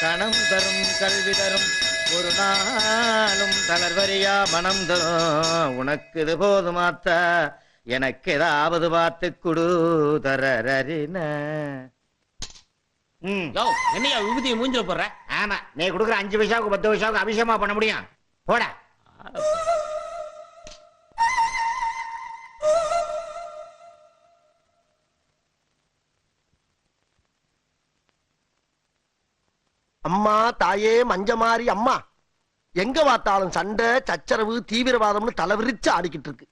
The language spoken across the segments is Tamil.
கணம் தரும் கல்வி தரும் ஒரு நாளும் தளர்வரியா மனம் தரும். உனக்கு இது போதுமாத்த எனக்கு ஏதாவது பார்த்து குடு தரறின. என்னையா விபூதியை மூஞ்சில போடுற? ஆமா, நீ கொடுக்குற 5 பைசாவுக்கு 10 பைசாவுக்கு அபிஷேகமா பண்ண முடியும்? போட. அம்மா தாயே மஞ்சமாரி அம்மா, எங்க பார்த்தாலும் சண்டை சச்சரவு தீவிரவாதம்னு தலைவிரிச்சு ஆடிக்கிட்டு இருக்கு.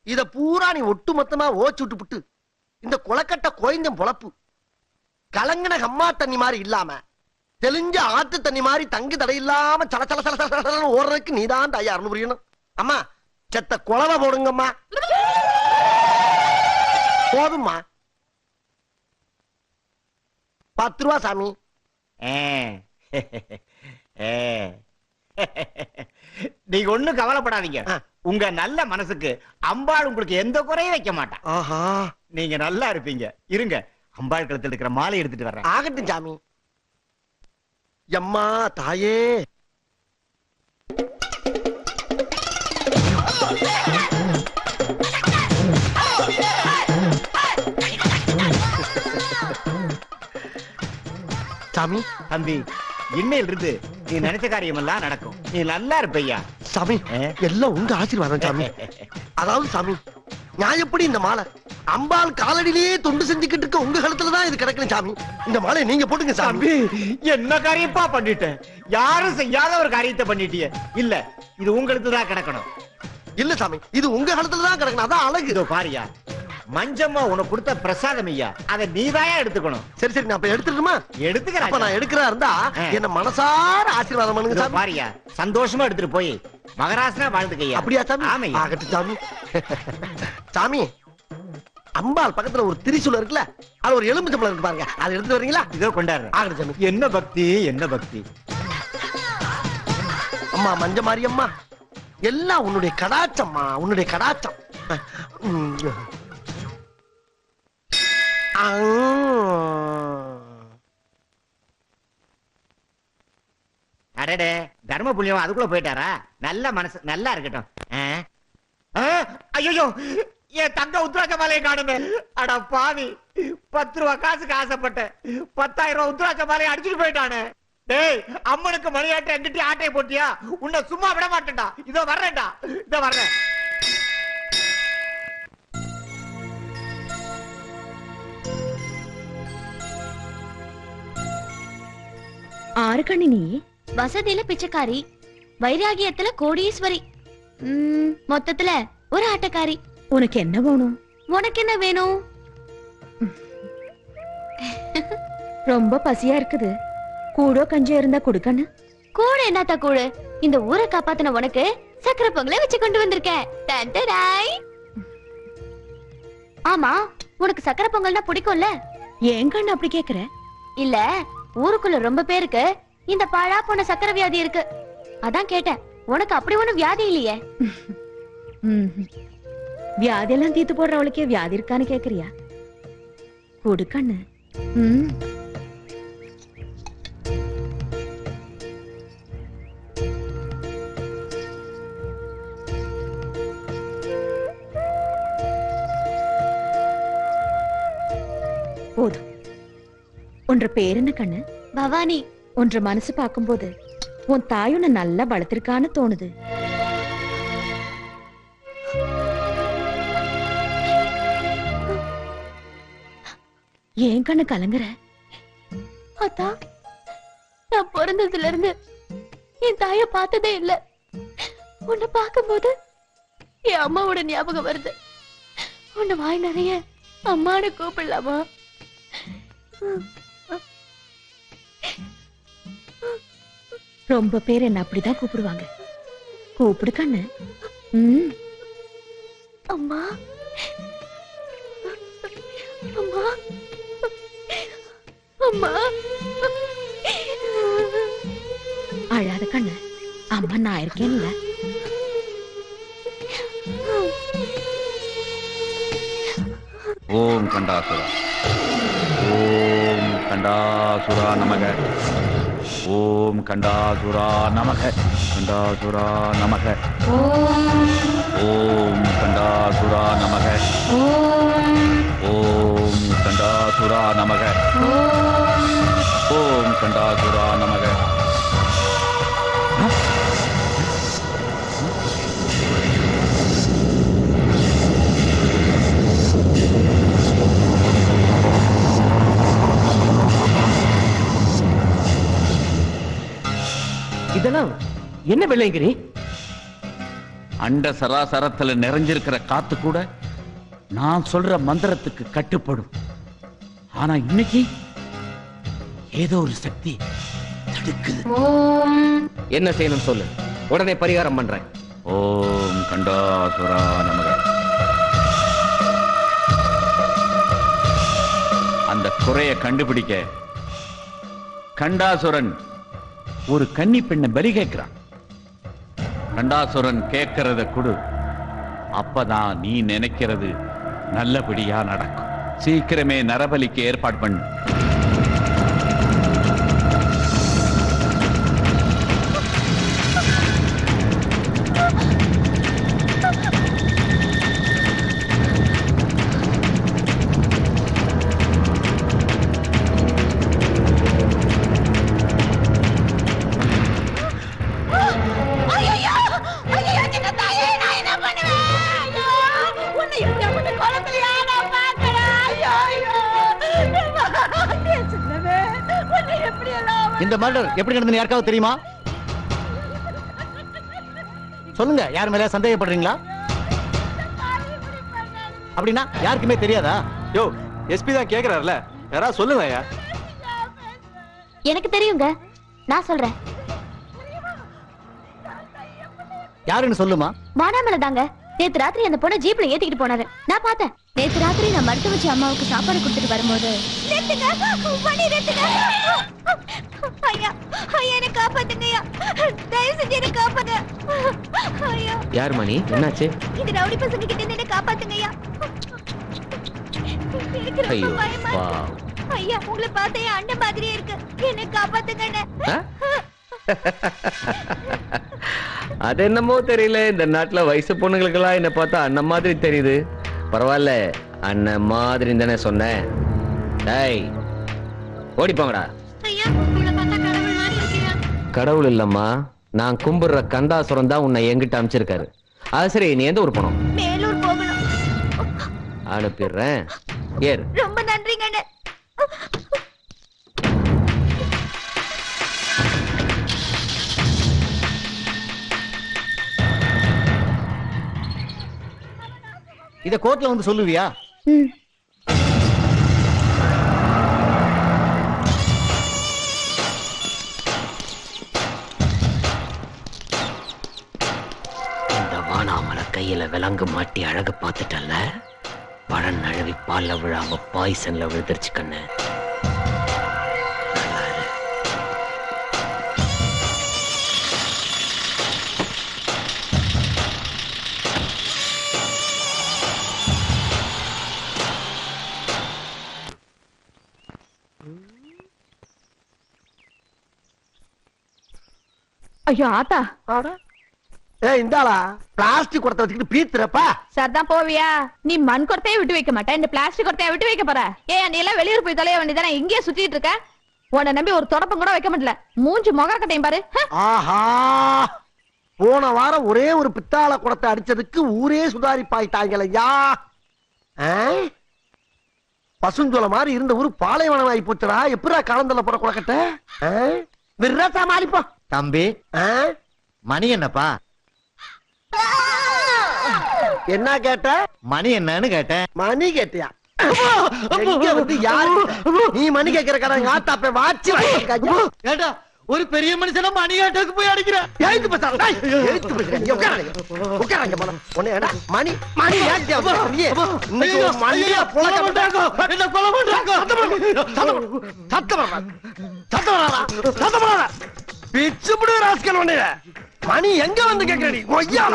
இத பூரா நீ ஒட்டு மொத்தமா ஓச்சு விட்டு இந்த குளக்கட்ட கோயந்தம் பொழப்பு கலங்கின அம்மா தண்ணி மாதிரி இல்லாம தெளிஞ்ச ஆத்து தண்ணி மாதிரி தங்கு தடை இல்லாம சல சல சல சல ஓடுறதுக்கு நீதான் தயார்னு புரியணும். அம்மா செத்த குளவை போடுங்கம்மா. போதும்மா. 10 ரூபா சாமி. நீங்க ஒண்ணும் கவலைப்படாதீங்க. உங்க நல்ல மனசுக்கு அம்பாள் உங்களுக்கு எந்த குறையும் வைக்க மாட்டான். ஆஹா, நீங்க நல்லா இருப்பீங்க. இருங்க, அம்பாள் கழுத்துல இருக்கிற மாலை எடுத்துட்டு வர்றேன். ஆகட்டும் சாமி. அம்மா தாயே. சாமி. தம்பி, இன்னையில இருந்து நீ நினைச்ச காரியம் எல்லாம் நடக்கும். நீ நல்லா இருப்பையா. சாமி, எல்லாம் உங்க ஆசீர்வாதம் சாமி. அதாவது சாமி, நான் எப்படி இந்த மாலை அம்பாள் காலடியிலேயே தொண்டு செஞ்சுக்கிட்டு இருக்க உங்க கழுத்துலதான் இது கிடக்கணும் சாமி. இந்த மாலை நீங்க போட்டுங்க சாமி. என்ன காரியப்பா பண்ணிட்டேன்? யாரும் செய்யாத ஒரு காரியத்தை பண்ணிட்டிய. இல்ல, இது உங்களுக்கு தான் கிடக்கணும். இல்ல சாமி, இது உங்க கழுத்துலதான் கிடக்கணும். அதான் அழகு. இதோ பாரியா, மஞ்சம்மா உனக்கு கொடுத்த பிரசாதம் ஐயா, அதை நீதாயா எடுத்துக்கணும். சரி சரி, நான் இப்ப எடுத்துட்டுமா? எடுத்துக்கிறேன். அப்ப நான் எடுக்கிறா இருந்தா என்ன மனசார ஆசீர்வாதம் பண்ணுங்க சாமி. பாரியா, சந்தோஷமா எடுத்துட்டு போய் மகராசனா வாழ்ந்துக்கையா. அப்படியா சாமி? ஆமையா. ஆகட்டும் சாமி. சாமி, அம்பாள் பக்கத்துல ஒரு திரிசூலம் இருக்குல்ல, அது ஒரு எலும்பு சம்பளம் இருக்கு பாருங்க, அதை எடுத்து வரீங்களா? இதோ கொண்டாடுறேன். ஆகட்டும் சாமி. என்ன பக்தி, என்ன பக்தி. அம்மா மஞ்ச மாரியம்மா, எல்லாம் உன்னுடைய கடாச்சம்மா, உன்னுடைய கடாச்சம். அடடே, தர்ம புண்ணியம் அதுக்குள்ள போயிட்டாரா? நல்ல மனசு, நல்லா இருக்கட்டும். ஐயோ, என் தங்க உத்ராட்ச மாலையை காணுமே. அட பாவி, 10 ரூபா காசுக்கு ஆசைப்பட்டேன், 10,000 ரூபாய் உத்ராட்ச மாலையை அடிச்சுட்டு போயிட்டானே. டேய், அம்மனுக்கு மணியாட்ட எங்கிட்ட ஆட்டையை போட்டியா? உன்னை சும்மா விட மாட்டேன்டா. இதோ வர்றேன்டா, இதோ வர்றேன். ஆறு கண்ணி, நீ வசதியில பிச்சைக்காரி, வைராகியத்துல கோடீஸ்வரி, மொத்தத்துல ஒரு ஆட்டக்காரி. உனக்கு என்ன வேணும்? உனக்கு என்ன வேணும்? ரொம்ப பசியா இருக்குது, கூடோ கஞ்சம் இருந்தா கொடுக்கன்னு. கூட என்னத்தா கூடு? இந்த ஊரை காப்பாத்தின உனக்கு சக்கரை பொங்கலை வச்சு கொண்டு வந்திருக்கேன். ஆமா, உனக்கு சக்கரை பொங்கல்னா பிடிக்கும்ல? ஏன் கண்ணு அப்படி கேக்குற? இல்ல, ஊருக்குள்ள ரொம்ப பேருக்கு இந்த பாழா போன சக்கரை வியாதி இருக்கு, அதான் கேட்டேன். உனக்கு அப்படி ஒண்ணும் வியாதி இல்லையே. வியாதி எல்லாம் தீத்து போடுறவளுக்கே வியாதி இருக்கான்னு கேக்குறியா? கொடுக்கண்ணு. போதும். உன்ற பேர் என்ன கண்ணு? பவானி. உன்ற மனசு பார்க்கும்போது உன் தாய் உன்னை நல்லா வளர்த்திருக்கான்னு தோணுது. ஏன் கண்ணு கலங்குற? அத்தா, நான் பிறந்ததுல இருந்து என் தாய பார்த்ததே இல்ல. உன்னை பார்க்கும்போது என் அம்மாவோட ஞாபகம் வருது. உன்னை வாய் நிறைய அம்மானு கூப்பிடலாமா? ரொம்ப பேர் என்ன அப்படிதான் கூப்பிடுவாங்க. கூப்பிடு கண்ணு. அம்மா, அம்மா, அம்மா. அழாத கண்ணு, அம்மா நான் இருக்கேன்ல. ஓம் கண்டாசுரா, ஓம் கண்டாசுரா நமக. ஓம் கண்டாசுரா நமக கண்டாசுரா நமக ஓம் கண்டாசுரா நமக ஓம் கண்டாசுரா நமக ஓம் கண்டாசுரா நமக. இதெல்லாம் என்ன வெள்ளையங்கிரி? அண்ட சராசரத்துல நிறைஞ்சிருக்கிற காத்து கூட நான் சொல்ற மந்திரத்துக்கு கட்டுப்படும். ஆனா இன்னைக்கு ஏதோ ஒரு சக்தி தடுக்குது. என்ன செய்யணும் சொல்லு, உடனே பரிகாரம் பண்றேன். ஓம் கண்டாசுரா நமக. அந்த குறைய கண்டுபிடிக்க கண்டாசுரன் ஒரு கன்னி பெண்ணை பலி கேட்கிறான். கண்டாசுரன் கேட்கறத கொடு, அப்பதான் நீ நினைக்கிறது நல்லபடியா நடக்கும். சீக்கிரமே நரபலிக்கு ஏற்பாடு பண்ணு. இந்த மர்டர் எப்படி நடந்தது யாருக்காவது தெரியுமா? சொல்லுங்க, யார் மேல சந்தேகப்படுறீங்களா? அப்படின்னா யாருக்குமே தெரியாதா? யோ, எஸ்பி தான் கேக்குறாருல, யாராவது சொல்லுங்க ஐயா. எனக்கு தெரியுங்க, நான் சொல்றேன். யாருன்னு சொல்லுமா? வானாமல தாங்க. நேத்து ராத்திரி அந்த பொண்ணை ஜீப்ல ஏத்திக்கிட்டு போனாரு, நான் பார்த்தேன். நேத்து ராத்திரி நான் மருத்துவ வச்சு அம்மாவுக்கு சாப்பாடு கொடுத்துட்டு வரும்போது ஐயா ஐயா என்ன காப்பாத்துங்கய்யா, தயவு செஞ்சு என்ன காப்பாத்து ஐயா. யார் மணி, என்னாச்சு? இந்த ரவுடி பசங்க கிட்ட இருந்து என்ன காப்பாத்துங்கய்யா. எனக்கு ரொம்ப ஐயோ, பயமா இருக்கு. பாவம். ஐயா உங்களை பார்த்தா என் அண்ணன் மாதிரியே இருக்கு, என்ன காப்பாத்துங்க. அது என்னமோ தெரியல, இந்த நாட்டுல வயசு பொண்ணுங்களுக்கெல்லாம் என்ன பார்த்தா அண்ணன் மாதிரி தெரியுது. பரவாயில்ல, அண்ணன் மாதிரி தானே சொன்னேன். டேய், ஓடிப்போங்கடா. ஐயா உங்களை பார்த்தா கடவுள் மாதிரி இருக்கியா? கடவுள் இல்லம்மா, நான் கும்பிடுற கந்தாசுரம் தான் உன்னை எங்கிட்ட அனுப்பிச்சிருக்காரு. அது சரி, நீ எந்த ஊர் போனோம்? மேலூர் போகணும். அனுப்பிடுறேன், ஏறு. ரொம்ப நன்றிங்க அண்ணே. இத கோர்ட்ல வந்து சொல்லுவியா? இந்த வானாமல கையில விலங்கு மாட்டி அழகு பார்த்துட்டல்ல, பழம் நழுவி பால்ல விழாம பாய்சன்ல விழுந்துருச்சு கண்ணு. ஐயோ ஆத்தா, இந்தாளா பிளாஸ்டிக் குடத்தை வச்சுக்கிட்டு பீத்துறப்பா. சரிதான் போவியா? நீ மண் கொட்டையை விட்டு வைக்க மாட்டேன், இந்த பிளாஸ்டிக் கொட்டையை விட்டு வைக்க போற. ஏன் நீ எல்லாம் வெளியூர் போய் தொலைய வேண்டியதானே, இங்கேயே சுத்திட்டு இருக்க? உன்னை நம்பி ஒரு தொடப்பம் கூட வைக்க முடியல. மூஞ்சி முகர கட்டையும் பாரு. ஆஹா, போன வாரம் ஒரே ஒரு பித்தாள குடத்தை அடிச்சதுக்கு ஊரே சுதாரிப்பாயிட்டாங்களையா. பசுஞ்சோல மாதிரி இருந்த ஊரு பாலைவனம் ஆகி போச்சுடா. எப்படா காலந்தல போற குடக்கட்ட விரா சமாளிப்போம். தம்பி, மணி என்னப்பா? என்ன கேட்ட? மணி என்னன்னு கேட்டேன். மணி கேட்டியா? எங்க வந்து யாரு நீ மணி கேட்கிற கடை ஆத்தாப்ப வாட்சி கேட்டா ஒரு பெரிய மனுஷன மணி கேட்டதுக்கு போய் அடிக்கிற. எழுத்து பேசுறா, எழுத்து பேசுறீங்க. உட்காருங்க போல. ஒண்ணு மணி மணி ஏத்தியா இன்னைக்கு மணியா புலக்க மாட்டாங்க. என்ன கொலை பண்றாங்க? சத்தம் பிச்சு புடு ராஸ்கல் ஒண்ணு. மணி எங்க வந்து கேக்குறடி கொய்யால?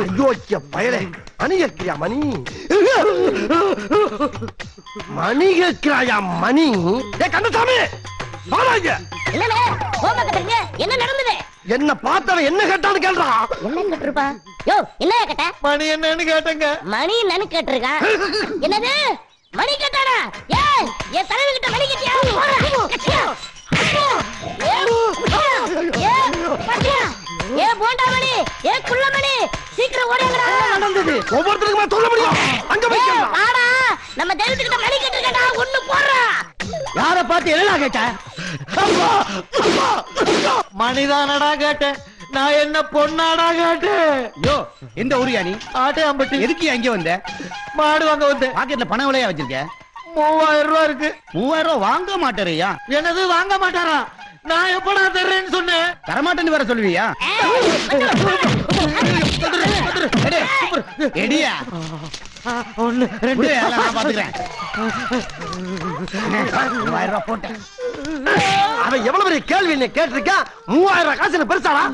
ஐயோ பயலே, மணி கேட்கிறியா? மணி மணி கேட்கிறாயா? மணி ஏ கந்தசாமி, என்னண்ணே கோபம் கட்டுறீங்க? என்ன நடந்தது? என்ன பார்த்தவன் என்ன கேட்டான்னு கேள்றா. என்ன கேட்டிருப்பா? யோ என்ன கேட்ட? மணி என்னன்னு கேட்டங்க. மணி என்னன்னு கேட்டிருக்கான். என்னது மணி கேட்டானா? ஏய் என் தலைவன் கிட்ட மணி கேட்டியா? ஏ போண்டா மணி, ஏ குள்ள மணி, சீக்கிரம் ஓடுங்கடா. நடந்தது ஒவ்வொருத்தருக்குமா சொல்ல முடியும். அங்க போய் வாடா, நம்ம தெய்வத்துக்கிட்ட மணி கேட்டிருக்கடா, ஒண்ணு போறா. யார பார்த்து என்னடா கேட்ட? மணிதானடா கேட்டேன், நான் என்ன பொண்ணாடா கேட்டேன். யோ எந்த ஊரியா நீ? ஆட்டையாம்பட்டி. எதுக்கு அங்க வந்த? மாடு வாங்க வந்தேன். பாக்கெட்ல பணம் விலையா வச்சிருக்க? 3000 ரூபாய் இருக்கு. 3000 ரூபாய் வாங்க மாட்டாரையா? என்னது வாங்க மாட்டாரா? நான் எப்படா தர்றேன்னு சொன்னேன். தரமாட்டேன்னு வேற சொல்லுவியா? எடியா ஒண்ணு ரெண்டு நான் பாத்துக்கிறேன். 3000 ரூபாய் போட்டேன். அவன் எவ்வளவு பெரிய கேள்வி என்ன கேட்டிருக்கான். 3000 ரூபாய் காசு பெருசாடா.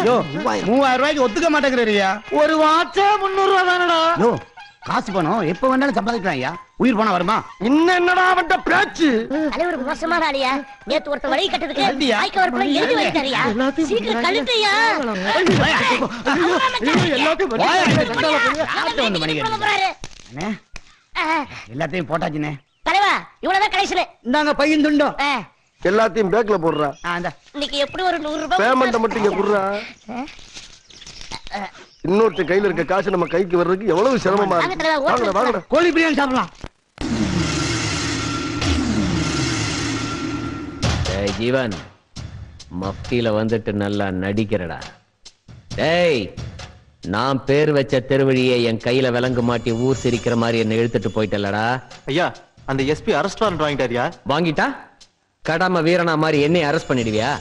யோ 3000 ரூபாய்க்கு ஒத்துக்க மாட்டேங்கிறியா? ஒரு வாட்சே 300 ரூபாய் தானடா. யோ காசு பணம் எப்ப வேணாலும் சம்பாதிக்கலாம் ஐயா. உயிர் பணம் வருமா? இன்னும் என்னடா அவன்ட பேச்சு. தலைவர் மோசமான ஆளியா. நேத்து ஒருத்த வழி கட்டதுக்கு கழட்டியா? ஆய்க்க வரப்புல எழுதி வைத்தாரியா. சீக்கிரம் கழட்டியா. வந்து மணி அண்ணே எல்லாத்தையும் போட்டாச்சுண்ணே. தலைவா இவ்வளவுதான் கடைசியில. இந்தாங்க பையன் துண்டோம். எல்லாத்தையும் பேக்ல போடுறா. இன்னைக்கு எப்படி ஒரு 100 ரூபாய் பேமெண்ட் மட்டும் இங்க குடுறா. இன்னொருத்த கையில இருக்க காசு நம்ம கைக்கு வர்றதுக்கு எவ்வளவு சிரமமா இருக்கு. வாங்கடா வாங்கடா. கோழி பிரியாணி சாப்பிடலாம். ஜீவன் மஃப்டியில வந்துட்டு நல்லா நடிக்கிறடா. டேய் நான் பேர் வச்ச தெருவழியை என் கையில விலங்கு மாட்டி ஊர் சிரிக்கிற மாதிரி என்ன இழுத்துட்டு போயிட்டலடா. ஐயா அந்த எஸ்பி அரெஸ்ட் வாரண்ட் வாங்கிட்டாரியா? வாங்கிட்டா கடமை வீரனா மாதிரி என்னை அரெஸ்ட் பண்ணிடுவியா?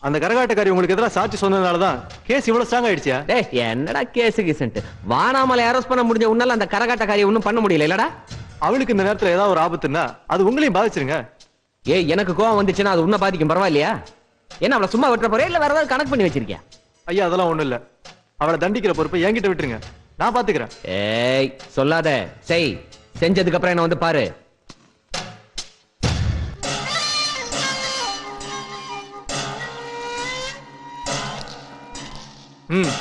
அந்த கரகாட்டக்காரி உங்களுக்கு எதிராக சாட்சி சொன்னதுனாலதான் கேஸ் இவ்வளவு ஸ்ட்ராங் ஆயிடுச்சியா? டேய் என்னடா கேஸ் கீசன்ட் வானாமலை அரெஸ்ட் பண்ண முடிஞ்ச உன்னால அந்த கரகாட்டக்காரியை ஒன்னும் பண்ண முடியல இல்லடா. அவளுக்கு இந்த நேரத்துல ஏதாவது ஒரு ஆபத்துன்னா அது உங்களையும் பாதிச்சிருங்க. ஏய் எனக்கு கோவம் வந்துச்சுன்னா அது உன்னை பாதிக்கும் பரவாயில்லையா? என்ன அவளை சும்மா விட்டுற போறே இல்ல வேற ஏதாவது கணக்கு பண்ணி வச்சிருக்கியா? ஐயா அதெல்லாம் ஒண்ணும் இல்ல. அவளை தண்டிக்கிற பொறுப்பை என்கிட்ட விட்டுருங்க, நான் பாத்துக்கிறேன். ஏய் சொல்லாத, செய். செஞ்சதுக்கு அப்புறம் என்ன வந்து பாரு. ம்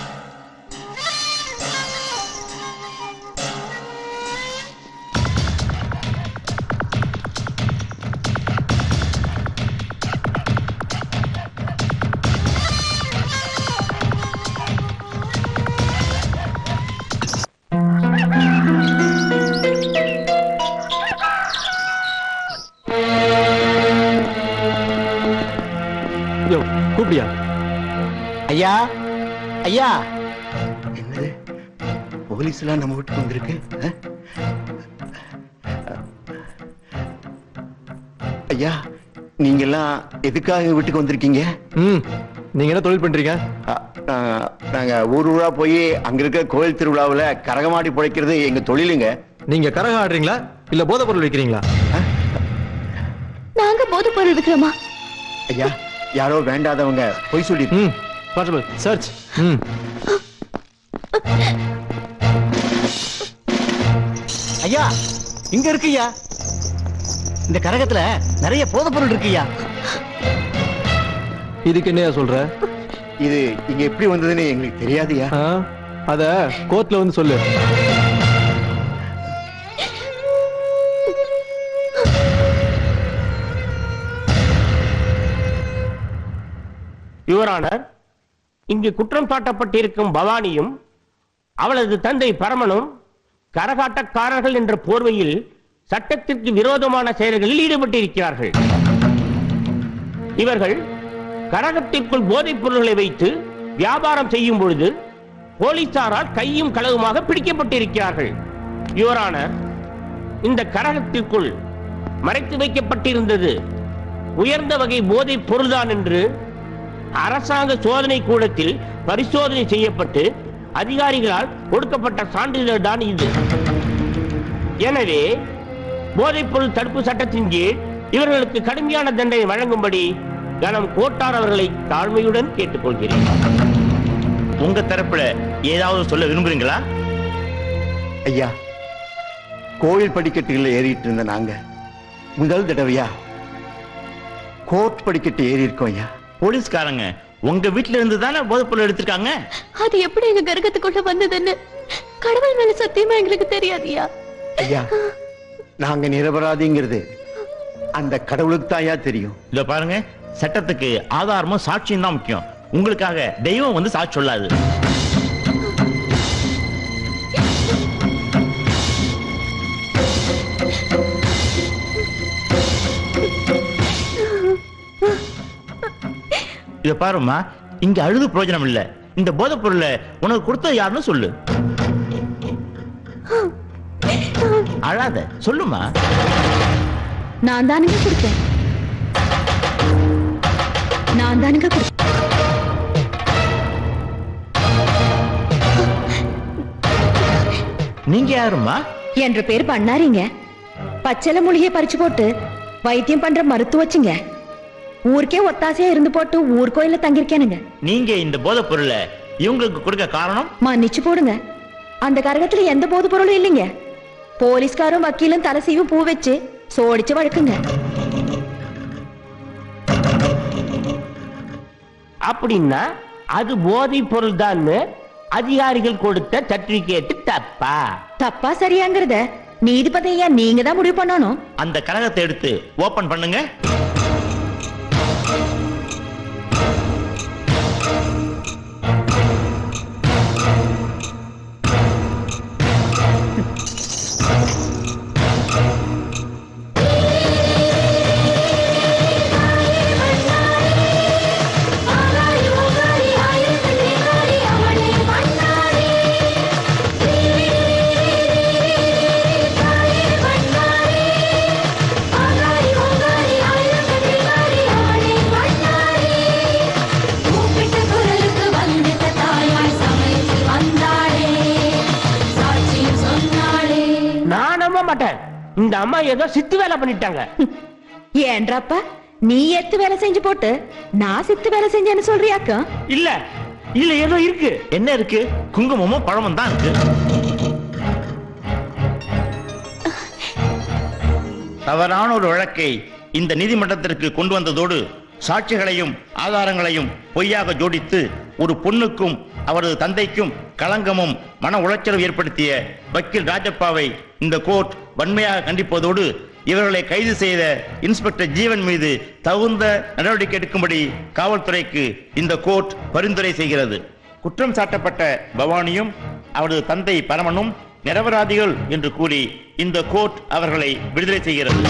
யோ கூப்பிடியா? ஐயா ஐயா என்னது போலீஸ் எல்லாம் நம்ம வீட்டுக்கு வந்திருக்கு? ஐயா நீங்க எல்லாம் எதுக்காக வீட்டுக்கு வந்திருக்கீங்க? நீங்க என்ன தொழில் பண்றீங்க? நாங்க ஊர் ஊரா போய் அங்க இருக்க கோயில் திருவிழாவுல கரகமாடி பிழைக்கிறது எங்க தொழிலுங்க. நீங்க கரகம் ஆடுறீங்களா இல்ல போதைப் பொருள் விற்கிறீங்களா? நாங்க போதைப் பொருள் விக்கிறோமா? ஐயா யாரோ வேண்டாதவங்க பொய் சொல்லி. Possible church. ஐயா இங்க இருக்குயா, இந்த கரகத்துல நிறைய போதைப் பொருள் இருக்குயா. இதுக்கு என்னையா சொல்ற? இது இங்க எப்படி வந்ததுன்னு எங்களுக்கு தெரியாதுயா. அத கோர்ட்ல வந்து சொல்லு. யுவர் ஆனர், இங்கு குற்றம் சாட்டப்பட்டிருக்கும் பவானியும் அவளது தந்தை பரமனும் கரகாட்டக்காரர்கள் என்ற போர்வையில் சட்டத்திற்கு விரோதமான செயல்களில் ஈடுபட்டிருக்கிறார்கள். இவர்கள் கரகத்திற்குள் போதைப் பொருள்களை வைத்து வியாபாரம் செய்யும் பொழுது போலீசாரால் கையும் களவுமாக பிடிக்கப்பட்டிருக்கிறார்கள். யுவர் ஆனர், இந்த கரகத்திற்குள் மறைத்து வைக்கப்பட்டிருந்தது உயர்ந்த வகை போதைப் பொருள்தான் என்று அரசாங்க சோதனை கூடத்தில் பரிசோதனை செய்யப்பட்டு அதிகாரிகளால் கொடுக்கப்பட்ட சான்றிதழ் தான் இது. எனவே போதைப் பொருள் தடுப்பு சட்டத்தின் கீழ் இவர்களுக்கு கடுமையான தண்டனை வழங்கும்படி கனம் கோட்டார் அவர்களை தாழ்மையுடன் கேட்டுக்கொள்கிறேன். உங்க தரப்புல ஏதாவது சொல்ல விரும்புறீங்களா? ஐயா கோவில் படிக்கட்டுகளில் ஏறிட்டு இருந்த நாங்க முதல் தடவையா கோர்ட் படிக்கட்டு ஏறி இருக்கோம் ஐயா. போலீஸ்காரங்க உங்க வீட்டுல இருந்து தானே போதைப்பொருள் எடுத்திருக்காங்க. அது எப்படி எங்க கரகத்துக்குள்ள வந்ததுன்னு கடவுள் மேல சத்தியமா எங்களுக்கு தெரியாதியா. ஐயா நாங்க நிரபராதிங்கிறது அந்த கடவுளுக்கு தான் ஐயா தெரியும். இத பாருங்க, சட்டத்துக்கு ஆதாரமும் சாட்சியும் தான் முக்கியம். உங்களுக்காக தெய்வம் வந்து சாட்சி சொல்லாது. இத பாருமா, இங்க அழுது பிரயோஜனம் இல்ல. இந்த போதைப் பொருளை உனக்கு கொடுத்தது யாருன்னு சொல்லு. அழாத, சொல்லுமா. நான் தானுங்க கொடுத்தேன். நான் தானுங்க கொடுத்தேன். நீங்க யாருமா? என்ற பேர் பண்ணாரிங்க. பச்சளை மூலிகையை பறிச்சு போட்டு வைத்தியம் பண்ற மருத்துவச்சுங்க. ஊருக்கே ஒத்தாசையா இருந்து போட்டு ஊர் கோயில தங்கிருக்கேனுங்க. நீங்க இந்த போதைப் பொருளை இவங்களுக்கு கொடுக்க காரணம்? மன்னிச்சு போடுங்க, அந்த கரகத்துல எந்த போது பொருளும் இல்லைங்க. போலீஸ்காரும் வக்கீலும் தலை சீவும் பூ வச்சு சோடிச்சு வழக்குங்க. அப்படின்னா அது போதைப் பொருள் தான் அதிகாரிகள் கொடுத்த சர்டிபிகேட் தப்பா? தப்பா சரியாங்கிறத நீதிபதியா நீங்க தான் முடிவு பண்ணணும். அந்த கரகத்தை எடுத்து ஓபன் பண்ணுங்க. இந்த அம்மா ஏதோ சித்து வேலை பண்ணிட்டாங்க. ஏன்றாப்பா நீ எத்து வேலை செஞ்சு போட்டு நான் சித்து வேலை செஞ்சேன்னு சொல்றியாக்கா? இல்ல இல்ல, ஏதோ இருக்கு. என்ன இருக்கு? குங்குமமும் பழமும் தான் இருக்கு. தவறான ஒரு வழக்கை இந்த நீதிமன்றத்திற்கு கொண்டு வந்ததோடு சாட்சிகளையும் ஆதாரங்களையும் பொய்யாக ஜோடித்து ஒரு பொண்ணுக்கும் அவரது தந்தைக்கும் களங்கமும் மன உளைச்சலும் ஏற்படுத்திய வக்கீல் ராஜப்பாவை இந்த கோர்ட் வன்மையாக கண்டிப்பதோடு இவர்களை கைது செய்த இன்ஸ்பெக்டர் ஜீவன் மீது தகுந்த நடவடிக்கை எடுக்கும்படி காவல்துறைக்கு இந்த கோர்ட் பரிந்துரை செய்கிறது. குற்றம் சாட்டப்பட்ட பவானியும் அவரது தந்தை பரமனும் நிரபராதிகள் என்று கூறி இந்த கோர்ட் அவர்களை விடுதலை செய்கிறது.